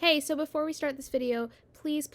Hey, so before we start this video, please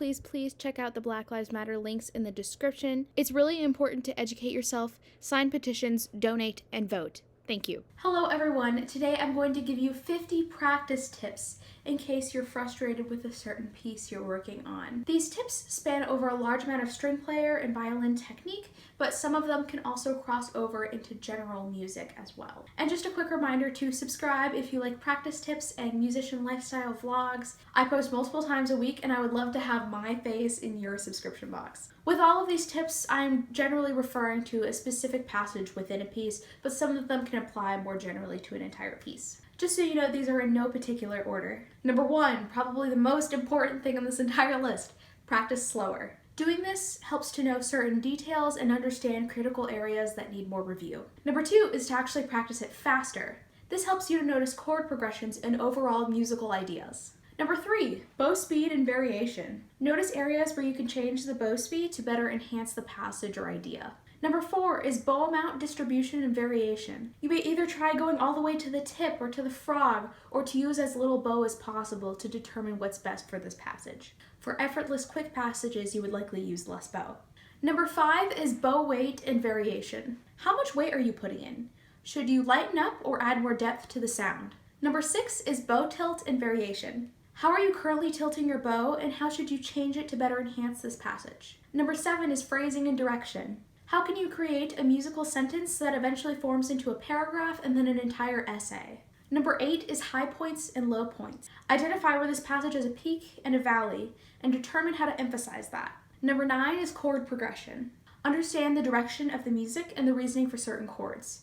check out the Black Lives Matter links in the description. It's really important to educate yourself, sign petitions, donate, and vote. Thank you. Hello everyone. Today I'm going to give you 50 practice tips in case you're frustrated with a certain piece you're working on. These tips span over a large amount of string player and violin technique, but some of them can also cross over into general music as well. And just a quick reminder to subscribe if you like practice tips and musician lifestyle vlogs. I post multiple times a week and I would love to have my face in your subscription box. With all of these tips, I'm generally referring to a specific passage within a piece, but some of them can apply more generally to an entire piece. Just so you know, these are in no particular order. Number 1, probably the most important thing on this entire list, practice slower. Doing this helps to know certain details and understand critical areas that need more review. Number 2 is to actually practice it faster. This helps you to notice chord progressions and overall musical ideas. Number 3, bow speed and variation. Notice areas where you can change the bow speed to better enhance the passage or idea. Number 4 is bow amount, distribution, and variation. You may either try going all the way to the tip or to the frog, or to use as little bow as possible to determine what's best for this passage. For effortless, quick passages, you would likely use less bow. Number 5 is bow weight and variation. How much weight are you putting in? Should you lighten up or add more depth to the sound? Number 6 is bow tilt and variation. How are you currently tilting your bow, and how should you change it to better enhance this passage? Number 7 is phrasing and direction. How can you create a musical sentence that eventually forms into a paragraph and then an entire essay? Number 8 is high points and low points. Identify where this passage has a peak and a valley, and determine how to emphasize that. Number 9 is chord progression. Understand the direction of the music and the reasoning for certain chords.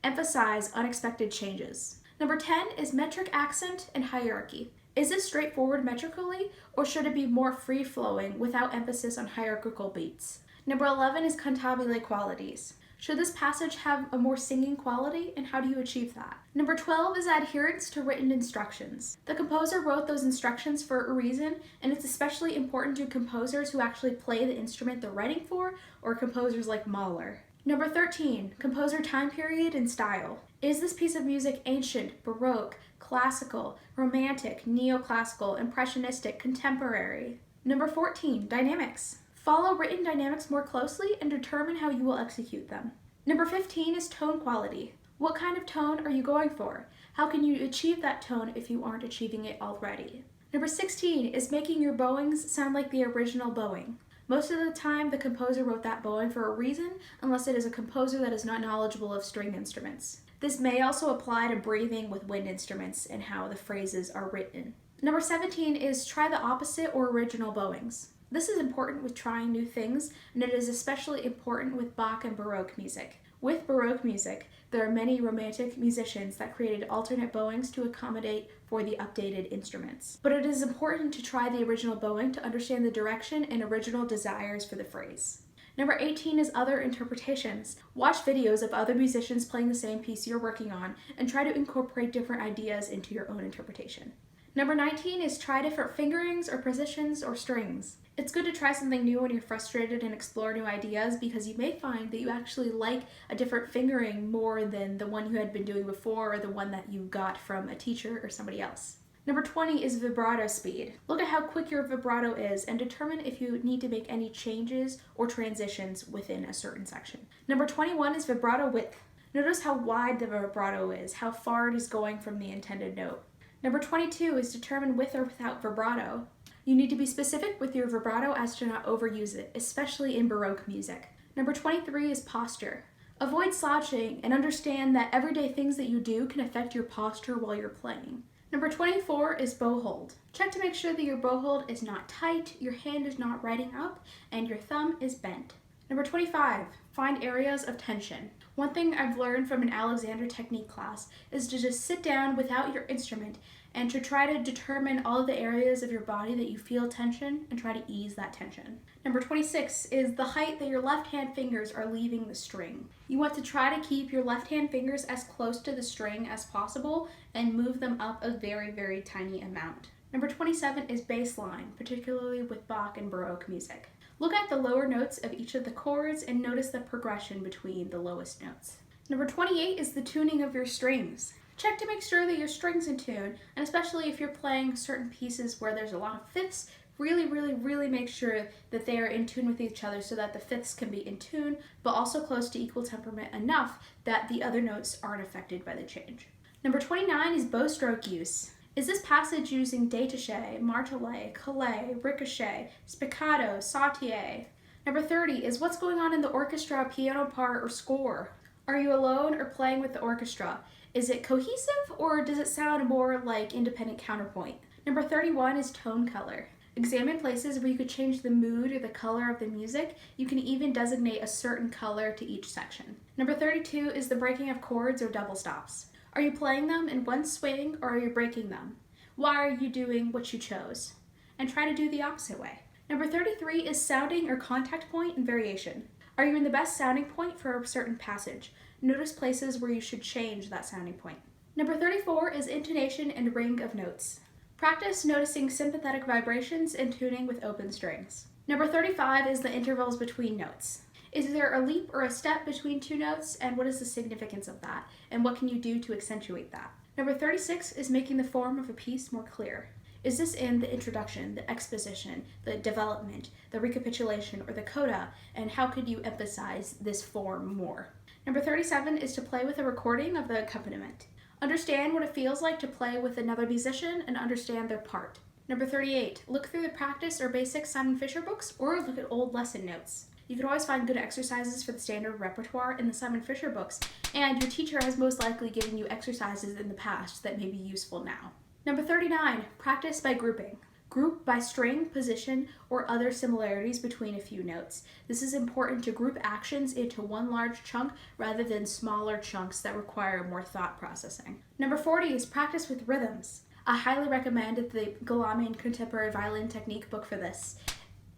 Emphasize unexpected changes. Number 10 is metric accent and hierarchy. Is this straightforward metrically, or should it be more free-flowing without emphasis on hierarchical beats? Number 11 is cantabile qualities. Should this passage have a more singing quality, and how do you achieve that? Number 12 is adherence to written instructions. The composer wrote those instructions for a reason, and it's especially important to composers who actually play the instrument they're writing for, or composers like Mahler. Number 13, composer time period and style. Is this piece of music ancient, Baroque, classical, romantic, neoclassical, impressionistic, contemporary? Number 14, dynamics. Follow written dynamics more closely and determine how you will execute them. Number 15 is tone quality. What kind of tone are you going for? How can you achieve that tone if you aren't achieving it already? Number 16 is making your bowings sound like the original bowing. Most of the time, the composer wrote that bowing for a reason, unless it is a composer that is not knowledgeable of string instruments. This may also apply to breathing with wind instruments and how the phrases are written. Number 17 is try the opposite or original bowings. This is important with trying new things, and it is especially important with Bach and Baroque music. With Baroque music, there are many romantic musicians that created alternate bowings to accommodate for the updated instruments. But it is important to try the original bowing to understand the direction and original desires for the phrase. Number 18 is other interpretations. Watch videos of other musicians playing the same piece you're working on and try to incorporate different ideas into your own interpretation. Number 19 is try different fingerings or positions or strings. It's good to try something new when you're frustrated and explore new ideas, because you may find that you actually like a different fingering more than the one you had been doing before or the one that you got from a teacher or somebody else. Number 20 is vibrato speed. Look at how quick your vibrato is and determine if you need to make any changes or transitions within a certain section. Number 21 is vibrato width. Notice how wide the vibrato is, how far it is going from the intended note. Number 22 is determine with or without vibrato. You need to be specific with your vibrato as to not overuse it, especially in Baroque music. Number 23 is posture. Avoid slouching and understand that everyday things that you do can affect your posture while you're playing. Number 24 is bow hold. Check to make sure that your bow hold is not tight, your hand is not riding up, and your thumb is bent. Number 25, find areas of tension. One thing I've learned from an Alexander technique class is to just sit down without your instrument and to try to determine all of the areas of your body that you feel tension and try to ease that tension. Number 26 is the height that your left hand fingers are leaving the string. You want to try to keep your left hand fingers as close to the string as possible and move them up a very tiny amount. Number 27 is bass line, particularly with Bach and Baroque music. Look at the lower notes of each of the chords and notice the progression between the lowest notes. Number 28 is the tuning of your strings. Check to make sure that your string's in tune, and especially if you're playing certain pieces where there's a lot of fifths, really make sure that they are in tune with each other so that the fifths can be in tune, but also close to equal temperament enough that the other notes aren't affected by the change. Number 29 is bow stroke use. Is this passage using détaché, martelé, collé, ricochet, spiccato, sautille? Number 30 is what's going on in the orchestra, piano part, or score? Are you alone or playing with the orchestra? Is it cohesive or does it sound more like independent counterpoint? Number 31 is tone color. Examine places where you could change the mood or the color of the music. You can even designate a certain color to each section. Number 32 is the breaking of chords or double stops. Are you playing them in one swing or are you breaking them? Why are you doing what you chose? And try to do the opposite way. Number 33 is sounding or contact point and variation. Are you in the best sounding point for a certain passage? Notice places where you should change that sounding point. Number 34 is intonation and ring of notes. Practice noticing sympathetic vibrations and tuning with open strings. Number 35 is the intervals between notes. Is there a leap or a step between two notes, and what is the significance of that, and what can you do to accentuate that? Number 36 is making the form of a piece more clear. Is this in the introduction, the exposition, the development, the recapitulation, or the coda, and how could you emphasize this form more? Number 37 is to play with a recording of the accompaniment. Understand what it feels like to play with another musician and understand their part. Number 38, look through the practice or basic Simon Fischer books or look at old lesson notes. You can always find good exercises for the standard repertoire in the Simon Fischer books, and your teacher has most likely given you exercises in the past that may be useful now. Number 39, practice by grouping. Group by string, position, or other similarities between a few notes. This is important to group actions into one large chunk rather than smaller chunks that require more thought processing. Number 40 is practice with rhythms. I highly recommend the Galamian Contemporary Violin Technique book for this.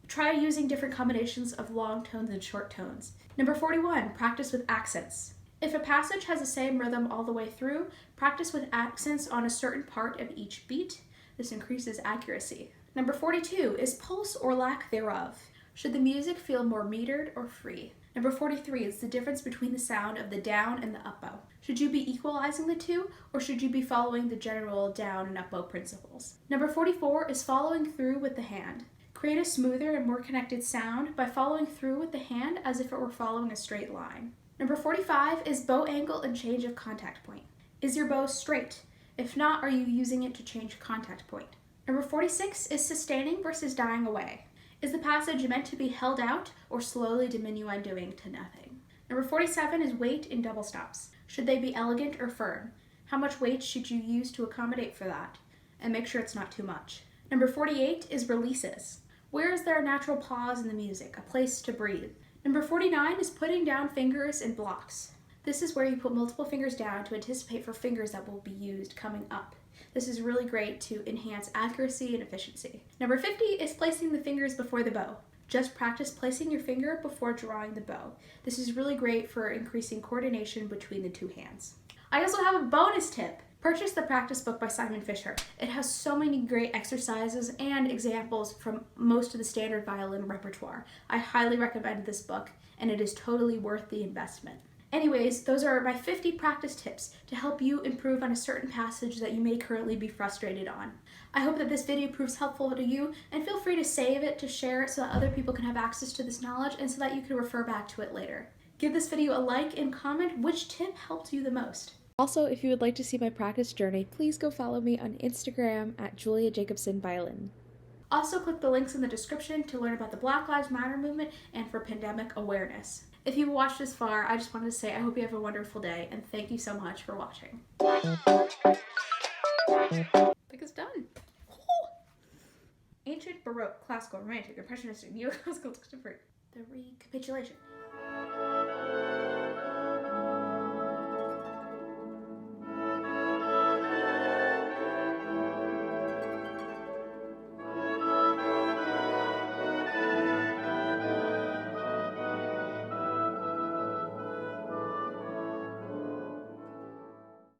Try using different combinations of long tones and short tones. Number 41, practice with accents. If a passage has the same rhythm all the way through, practice with accents on a certain part of each beat. This increases accuracy. Number 42 is pulse or lack thereof. Should the music feel more metered or free? Number 43 is the difference between the sound of the down and the up bow. Should you be equalizing the two, or should you be following the general down and up bow principles? Number 44 is following through with the hand. Create a smoother and more connected sound by following through with the hand as if it were following a straight line. Number 45 is bow angle and change of contact point. Is your bow straight? If not, are you using it to change contact point? Number 46 is sustaining versus dying away. Is the passage meant to be held out or slowly diminuendoing to nothing? Number 47 is weight in double stops. Should they be elegant or firm? How much weight should you use to accommodate for that? And make sure it's not too much. Number 48 is releases. Where is there a natural pause in the music, a place to breathe? Number 49 is putting down fingers in blocks. This is where you put multiple fingers down to anticipate for fingers that will be used coming up. This is really great to enhance accuracy and efficiency. Number 50 is placing the fingers before the bow. Just practice placing your finger before drawing the bow. This is really great for increasing coordination between the two hands. I also have a bonus tip. Purchase the practice book by Simon Fischer. It has so many great exercises and examples from most of the standard violin repertoire. I highly recommend this book, and it is totally worth the investment. Anyways, those are my 50 practice tips to help you improve on a certain passage that you may currently be frustrated on. I hope that this video proves helpful to you, and feel free to save it, to share it so that other people can have access to this knowledge and so that you can refer back to it later. Give this video a like and comment which tip helped you the most. Also, if you would like to see my practice journey, please go follow me on Instagram at Julia Jacobson Violin. Also, click the links in the description to learn about the Black Lives Matter movement and for pandemic awareness. If you've watched this far, I just wanted to say I hope you have a wonderful day, and thank you so much for watching. I think it's done. Ancient, Baroque, Classical, Romantic, Impressionistic, Neoclassical, the recapitulation.